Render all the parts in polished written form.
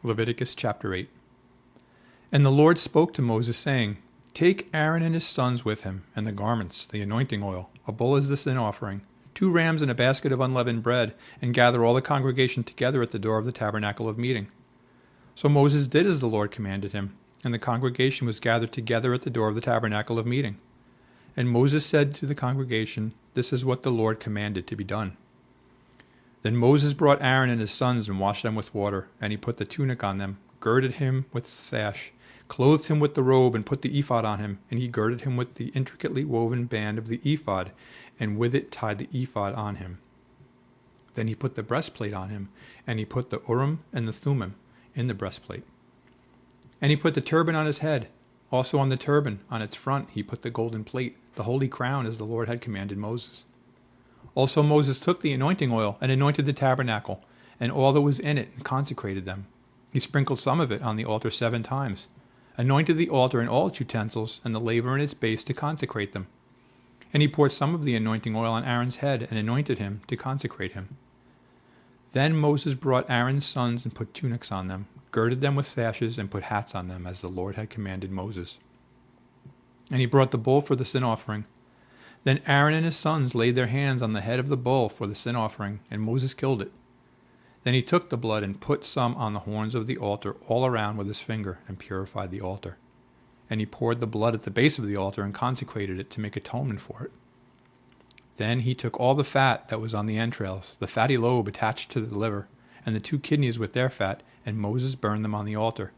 Leviticus chapter 8. And the Lord spoke to Moses, saying, Take Aaron and his sons with him, and the garments, the anointing oil, a bull as the sin offering, 2 rams and a basket of unleavened bread, and gather all the congregation together at the door of the tabernacle of meeting. So Moses did as the Lord commanded him, and the congregation was gathered together at the door of the tabernacle of meeting. And Moses said to the congregation, This is what the Lord commanded to be done. Then Moses brought Aaron and his sons and washed them with water, and he put the tunic on them, girded him with the sash, clothed him with the robe, and put the ephod on him, and he girded him with the intricately woven band of the ephod, and with it tied the ephod on him. Then he put the breastplate on him, and he put the Urim and the Thummim in the breastplate. And he put the turban on his head. Also on the turban, on its front, he put the golden plate, the holy crown, as the Lord had commanded Moses. Also Moses took the anointing oil and anointed the tabernacle, and all that was in it, and consecrated them. He sprinkled some of it on the altar 7 times, anointed the altar and all its utensils, and the laver and its base to consecrate them. And he poured some of the anointing oil on Aaron's head, and anointed him to consecrate him. Then Moses brought Aaron's sons and put tunics on them, girded them with sashes, and put hats on them, as the Lord had commanded Moses. And he brought the bull for the sin offering. Then Aaron and his sons laid their hands on the head of the bull for the sin offering, and Moses killed it. Then he took the blood and put some on the horns of the altar all around with his finger, and purified the altar. And he poured the blood at the base of the altar and consecrated it to make atonement for it. Then he took all the fat that was on the entrails, the fatty lobe attached to the liver, and the 2 kidneys with their fat, and Moses burned them on the altar.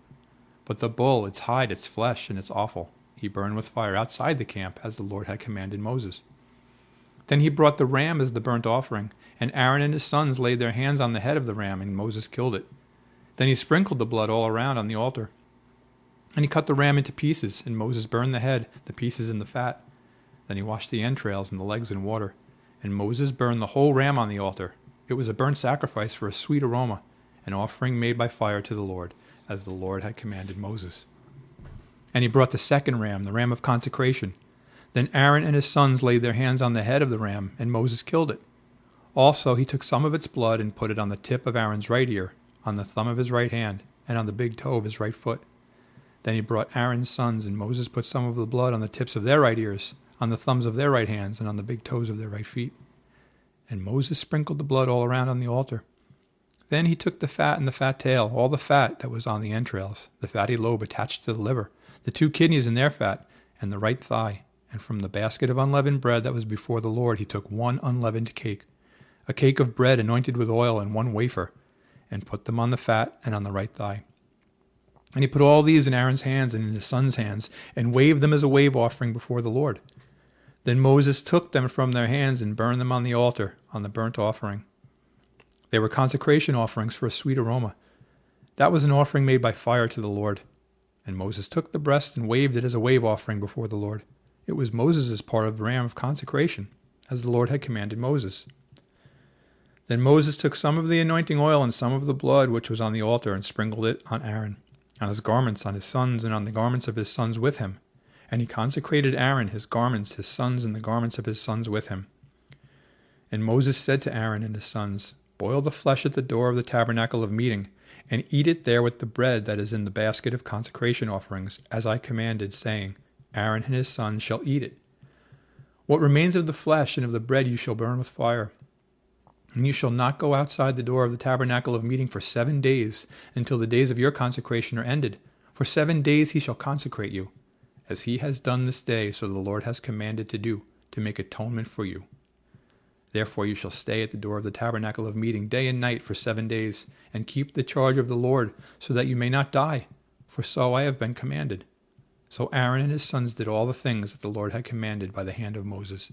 But the bull, its hide, its flesh, and its offal, he burned with fire outside the camp, as the Lord had commanded Moses. Then he brought the ram as the burnt offering, and Aaron and his sons laid their hands on the head of the ram, and Moses killed it. Then he sprinkled the blood all around on the altar. And he cut the ram into pieces, and Moses burned the head, the pieces and the fat. Then he washed the entrails and the legs in water, and Moses burned the whole ram on the altar. It was a burnt sacrifice for a sweet aroma, an offering made by fire to the Lord, as the Lord had commanded Moses. And he brought the 2nd ram, the ram of consecration. Then Aaron and his sons laid their hands on the head of the ram, and Moses killed it. Also he took some of its blood and put it on the tip of Aaron's right ear, on the thumb of his right hand, and on the big toe of his right foot. Then he brought Aaron's sons, and Moses put some of the blood on the tips of their right ears, on the thumbs of their right hands, and on the big toes of their right feet. And Moses sprinkled the blood all around on the altar. Then he took the fat and the fat tail, all the fat that was on the entrails, the fatty lobe attached to the liver, the 2 kidneys and their fat, and the right thigh. And from the basket of unleavened bread that was before the Lord he took 1 unleavened cake, a cake of bread anointed with oil, and 1 wafer, and put them on the fat and on the right thigh. And he put all these in Aaron's hands and in his sons' hands, and waved them as a wave offering before the Lord. Then Moses took them from their hands and burned them on the altar, on the burnt offering. They were consecration offerings for a sweet aroma. That was an offering made by fire to the Lord. And Moses took the breast and waved it as a wave offering before the Lord. It was Moses' part of the ram of consecration, as the Lord had commanded Moses. Then Moses took some of the anointing oil and some of the blood which was on the altar, and sprinkled it on Aaron, on his garments, on his sons, and on the garments of his sons with him. And he consecrated Aaron, his garments, his sons, and the garments of his sons with him. And Moses said to Aaron and his sons, Boil the flesh at the door of the tabernacle of meeting, and eat it there with the bread that is in the basket of consecration offerings, as I commanded, saying, Aaron and his sons shall eat it. What remains of the flesh and of the bread you shall burn with fire. And you shall not go outside the door of the tabernacle of meeting for 7 days, until the days of your consecration are ended. For 7 days he shall consecrate you, as he has done this day, so the Lord has commanded to do, to make atonement for you. Therefore you shall stay at the door of the tabernacle of meeting day and night for 7 days, and keep the charge of the Lord, so that you may not die, for so I have been commanded. So Aaron and his sons did all the things that the Lord had commanded by the hand of Moses.